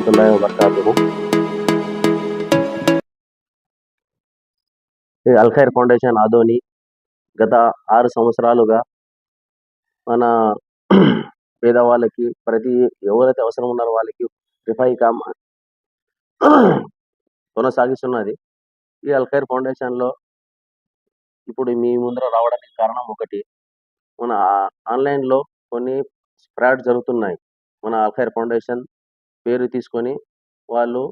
వరహమతుల్లాహి వబర్కాతుహు. ఈ అల్ఖైర్ ఫౌండేషన్ ఆదోని గత 6 సంవత్సరాలుగా మన పేదవాళ్ళకి ఎవరైతే అవసరం ఉన్నారో వాళ్ళకి రిఫాయి కామ్ కొనసాగిస్తున్నది. ఈ అల్ఖైర్ ఫౌండేషన్‌లో ఇప్పుడు మీ ముందర రావడానికి కారణం ఒకటి. మన ఆన్‌లైన్‌లో కొన్ని ఫ్రాడ్ జరుగుతున్నాయి. మన అల్ఖైర్ ఫౌండేషన్ పేరు తీసుకొని వాళ్ళు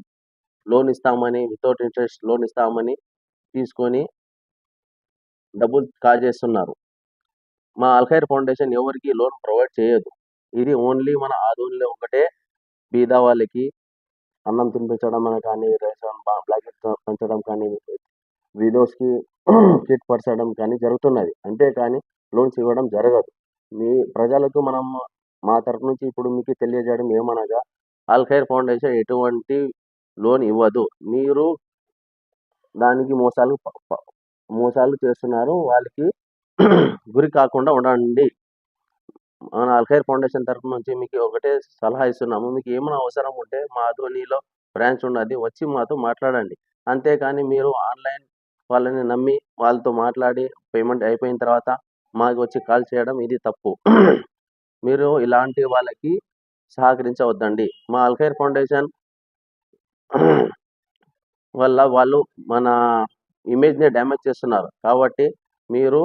లోన్ ఇస్తామని, వితౌట్ ఇంట్రెస్ట్ లోన్ ఇస్తామని తీసుకొని డబ్బులు కాజేస్తున్నారు. మా అల్ఖైర్ ఫౌండేషన్ ఎవరికీ లోన్ ప్రొవైడ్ చేయదు. ఇది ఓన్లీ మన ఆదోనిలో ఒకటే బీద వాళ్ళకి అన్నం తినిపించడం కానీ, రేషన్ బ్లాంకెట్ పంచడం కానీ, విడోస్‌కి కిట్ పంచడం కానీ జరుగుతున్నది. అంతేకానీ లోన్స్ ఇవ్వడం జరగదు. మీ ప్రజలకు మా తరపు నుంచి ఇప్పుడు మీకు తెలియజేయడం ఏమనగా, అల్ఖైర్ ఫౌండేషన్ ఎటువంటి లోన్ ఇవ్వదు. మీరు దానికి మోసాలు చేస్తున్నారు. వాళ్ళకి గురి కాకుండా ఉండండి. మన అల్ఖైర్ ఫౌండేషన్ తరపు నుంచి మీకు ఒకటే సలహా ఇస్తున్నాము. మీకు ఏమైనా అవసరం ఉంటే మా ఆదోనిలో బ్రాంచ్ ఉన్నది. వచ్చి మాతో మాట్లాడండి. అంతేకానీ మీరు ఆన్‌లైన్ వాళ్ళని నమ్మి వాళ్ళతో మాట్లాడి పేమెంట్ అయిపోయిన తర్వాత మాకు వచ్చి కాల్ చేయడం ఇది తప్పు. మీరు ఇలాంటి వాళ్ళకి సహకరించవద్దండి. మా అల్ఖైర్ ఫౌండేషన్ వల్ల వాళ్ళు మన ఇమేజ్‌ని డ్యామేజ్ చేస్తున్నారు. కాబట్టి మీరు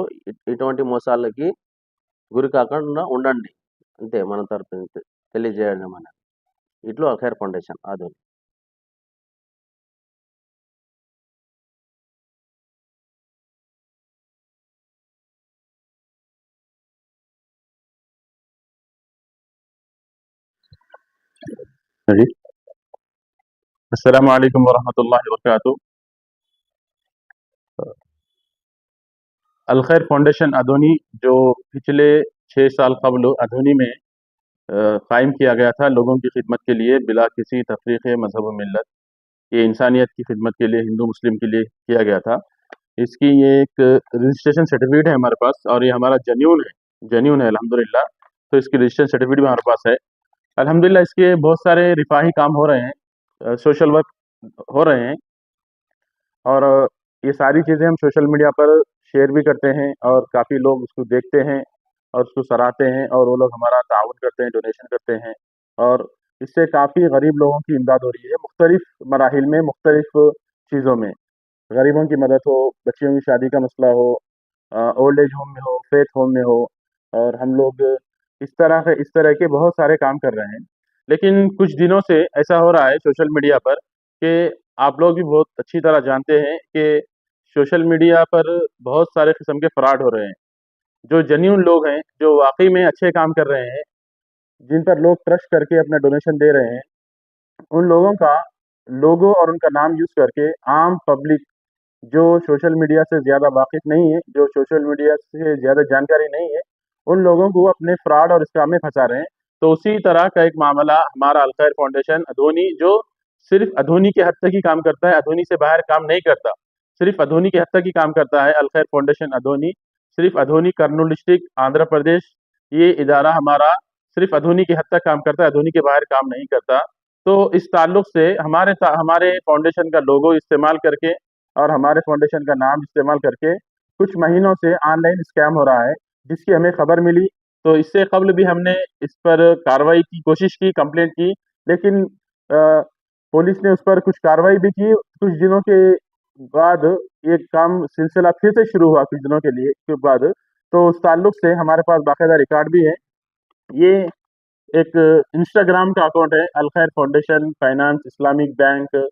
ఇటువంటి మోసాలకి గురి కాకుండా ఉండండి. అంతే మన తరపు నుంచి తెలియజేయడం అనేది. ఇట్లు అల్ఖైర్ ఫౌండేషన్ ఆదోని. अस्सलाम वालेकुम वरहमतुल्लाहि वबरकातुहू। अलखैर फाउंडेशन अदोनी जो पिछले 6 साल कबल अदोनी में कायम किया गया था लोगों की खिदमत के लिए बिला किसी तफरीक़ मज़हब व मिल्लत, ये इंसानियत की खिदमत के लिए हिंदू मुस्लिम के लिए किया गया था। इसकी ये एक रजिस्ट्रेशन सर्टिफिकेट है हमारे पास और ये हमारा जेन्युइन है अल्हम्दुलिल्लाह। तो इसकी रजिस्ट्रेशन सर्टिफिकेट भी हमारे पास है अल्हम्दुलिल्लाह। इसके बहुत सारे रिफाही काम हो रहे हैं, सोशल वर्क हो रहे हैं और ये सारी चीज़ें हम सोशल मीडिया पर शेयर भी करते हैं और काफ़ी लोग उसको देखते हैं और उसको सराहते हैं और वो लोग हमारा ताउन करते हैं, डोनेशन करते हैं और इससे काफ़ी गरीब लोगों की इमदाद हो रही है। मुख्तलिफ मराहिल में, मुख्तलिफ चीज़ों में गरीबों की मदद हो, बच्चियों की शादी का मसला हो, ओल्ड एज होम में हो, फेथ होम में हो, और हम लोग इस तरह के बहुत सारे काम कर रहे हैं। लेकिन कुछ दिनों से ऐसा हो रहा है सोशल मीडिया पर कि आप लोग भी बहुत अच्छी तरह जानते हैं कि सोशल मीडिया पर बहुत सारे किस्म के फ्रॉड हो रहे हैं। जो जेन्युइन लोग हैं, जो वाक़ई में अच्छे काम कर रहे हैं, जिन पर लोग ट्रस्ट करके अपना डोनेशन दे रहे हैं, उन लोगों का लोगो और उनका नाम यूज़ करके आम पब्लिक जो सोशल मीडिया से ज़्यादा वाकिफ़ नहीं है, जो सोशल मीडिया से ज़्यादा जानकारी नहीं है, उन लोगों को अपने फ्रॉड और स्कैम में फँसा रहे हैं। तो उसी तरह का एक मामला हमारा अलखैर फाउंडेशन अदोनी, जो सिर्फ़ अदोनी के हद तक ही काम करता है, अदोनी से बाहर काम नहीं करता, सिर्फ़ अदोनी के हद तक ही काम करता है। अलखैर फाउंडेशन अदोनी सिर्फ़ अदोनी, कर्नूल डिस्ट्रिक्ट, आंध्र प्रदेश, ये इदारा हमारा सिर्फ़ अदोनी के हद तक काम करता है, अदोनी के बाहर काम नहीं करता। तो इस ताल्लुक से हमारे फाउंडेशन का लोगो इस्तेमाल करके और हमारे फाउंडेशन का नाम इस्तेमाल करके कुछ महीनों से ऑनलाइन स्कैम हो रहा है, जिसकी हमें खबर मिली। तो इससे कबल भी हमने इस पर कार्रवाई की कोशिश की, कंप्लेंट की, लेकिन पुलिस ने उस पर कुछ कार्रवाई भी की। कुछ दिनों के बाद ये काम सिलसिला फिर से शुरू हुआ, कुछ दिनों के बाद। तो उस ताल्लुक से हमारे पास बाकायदा रिकॉर्ड भी है। ये एक इंस्टाग्राम का अकाउंट है, अलखैर फाउंडेशन फाइनेंस इस्लामिक बैंक।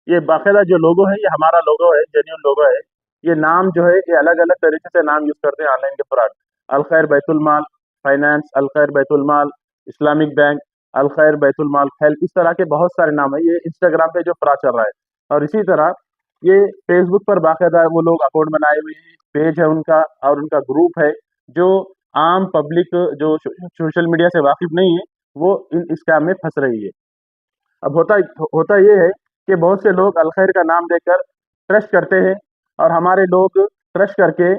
ये बाकायदा जो लोगो है, ये हमारा लोगो है, जेन्युइन लोगो है। ये नाम जो है, ये अलग-अलग तरीके से नाम यूज़ करते हैं ऑनलाइन के फ्रॉड। अलखैर बैतुल माल फाइनेंस, अलखैर बैतुल माल इस्लामिक बैंक, अलखैर बैतुल माल हेल्प, इस तरह के बहुत सारे नाम है। ये इंस्टाग्राम पे जो फ्रॉड चल रहा है, और इसी तरह ये फेसबुक पर बाकायदा वो लोग अकाउंट बनाए हुए हैं, पेज है उनका और उनका ग्रुप है। जो आम पब्लिक जो सोशल मीडिया से वाकिफ़ नहीं है, वो इन स्कैम में फँस रही है। अब होता ये है कि बहुत से लोग अलखैर का नाम देकर ट्रस्ट करते हैं और हमारे लोग ट्रस्ट करके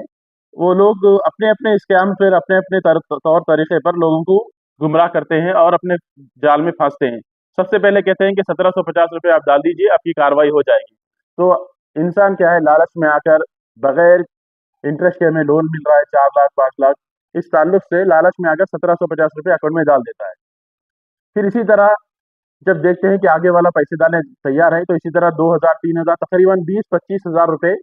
वो लोग अपने-अपने स्कैम पर अपने-अपने तौर तरीके पर लोगों को गुमराह करते हैं और अपने जाल में फँसते हैं। सबसे पहले कहते हैं कि 1750 रुपये आप डाल दीजिए, आपकी कार्रवाई हो जाएगी। तो इंसान क्या है, लालच में आकर बगैर इंटरेस्ट के हमें लोन मिल रहा है 4 लाख 5 लाख, इस ताल्लुक से लालच में आकर 1750 रुपये अकाउंट में डाल देता है। फिर इसी तरह जब देखते हैं कि आगे वाला पैसे डालने तैयार है, तो इसी तरह 2000 3000 तकरीबन 20-25 हज़ार रुपए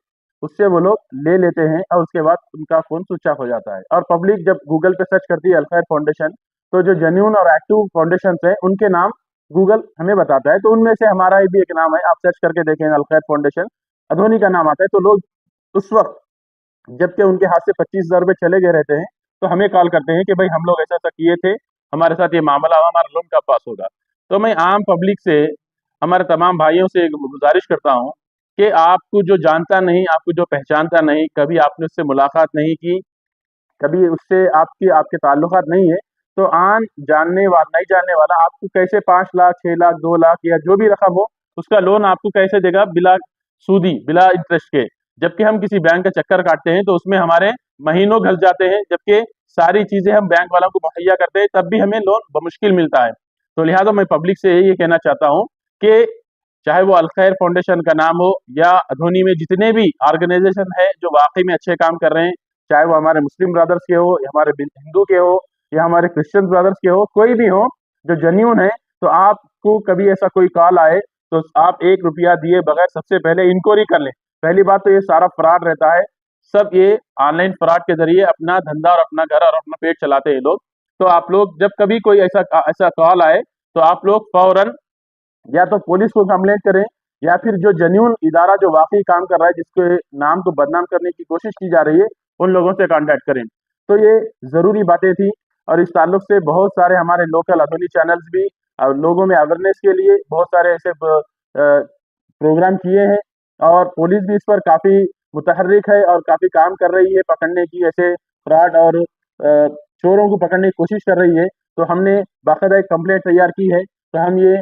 उससे वो लोग ले लेते हैं और उसके बाद उनका फोन स्विच ऑफ हो जाता है। और पब्लिक जब गूगल पे सर्च करती है अलखैर फाउंडेशन, तो जो जेन्युइन और एक्टिव फाउंडेशन है उनके नाम गूगल हमें बताता है। तो उनमें से हमारा भी एक नाम है, आप सर्च करके देखें अलखैर फाउंडेशन, अधोनी का नाम आता है। तो लोग उस वक्त जबकि उनके हाथ से 25,000 रुपए चले गए रहते हैं, तो हमें कॉल करते हैं कि भाई हम लोग ऐसा ऐसा किए थे, हमारे साथ ये मामला हुआ, हमारा लोन कब पास होगा। तो मैं आम पब्लिक से, हमारे तमाम भाइयों से एक गुजारिश करता हूँ कि आपको जो जानता नहीं, आपको जो पहचानता नहीं, कभी आपने उससे मुलाकात नहीं की, कभी उससे आपकी आपके ताल्लुकात नहीं है, तो जानने वाला नहीं जानने वाला आपको कैसे 5 लाख 6 लाख 2 लाख या जो भी रकम हो उसका लोन आपको कैसे देगा बिला सूदी बिला इंटरेस्ट के। जबकि हम किसी बैंक का चक्कर काटते हैं तो उसमें हमारे महीनों घल जाते हैं, जबकि सारी चीजें हम बैंक वालों को मुहैया करते हैं, तब भी हमें लोन बमुश्किल मिलता है। तो लिहाजा मैं पब्लिक से ये कहना चाहता हूँ कि चाहे वो अलखैर फाउंडेशन का नाम हो या अधोनी में जितने भी ऑर्गेनाइजेशन है जो वाकई में अच्छे काम कर रहे हैं, चाहे वो हमारे मुस्लिम ब्रदर्स के हो या हमारे हिंदू के हो या हमारे क्रिश्चियन ब्रदर्स के हो, कोई भी हो जो जेन्युइन है, तो आपको कभी ऐसा कोई कॉल आए तो आप 1 रुपया दिए बगैर सबसे पहले इंक्वायरी कर लें। पहली बात तो ये सारा फ्रॉड रहता है, सब ये ऑनलाइन फ्रॉड के जरिए अपना धंधा और अपना घर और अपना पेट चलाते हैं लोग। तो आप लोग जब कभी कोई ऐसा ऐसा कॉल आए तो आप लोग फौरन या तो पुलिस को कंप्लेंट करें या फिर जो जेन्युइन इदारा जो वाकई काम कर रहा है, जिसके नाम को बदनाम करने की कोशिश की जा रही है, उन लोगों से कांटेक्ट करें। तो ये ज़रूरी बातें थी और इस ताल्लुक से बहुत सारे हमारे लोकल अधोनी चैनल्स भी लोगों में अवेयरनेस के लिए बहुत सारे ऐसे प्रोग्राम किए हैं और पुलिस भी इस पर काफ़ी मुतहर्रिक है और काफ़ी काम कर रही है पकड़ने की, ऐसे फ्रॉड और चोरों को पकड़ने की कोशिश कर रही है। तो हमने बाकायदा एक कंप्लेंट तैयार की है, तो हम ये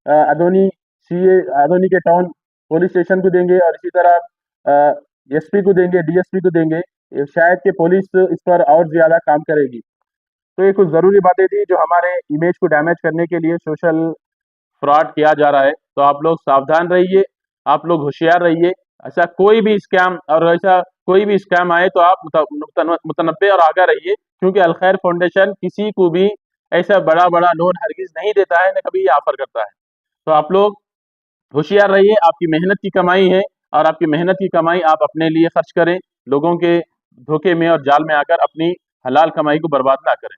अदोनी सीए अदोनी के टाउन पुलिस स्टेशन को देंगे और इसी तरह एसपी को देंगे, डीएसपी को देंगे। शायद कि पुलिस इस पर और ज़्यादा काम करेगी। तो ये कुछ ज़रूरी बातें थी जो हमारे इमेज को डैमेज करने के लिए सोशल फ्रॉड किया जा रहा है। तो आप लोग सावधान रहिए, आप लोग होशियार रहिए। ऐसा कोई भी स्कैम और ऐसा कोई भी स्कैम आए तो आप मुतनब्बे और आगाह रहिए, क्योंकि अलखैर फाउंडेशन किसी को भी ऐसा बड़ा-बड़ा लोन हरगिज़ नहीं देता है, ना कभी ये ऑफ़र करता है। तो आप लोग होशियार रहिए, आपकी मेहनत की कमाई है और आपकी मेहनत की कमाई आप अपने लिए खर्च करें, लोगों के धोखे में और जाल में आकर अपनी हलाल कमाई को बर्बाद ना करें।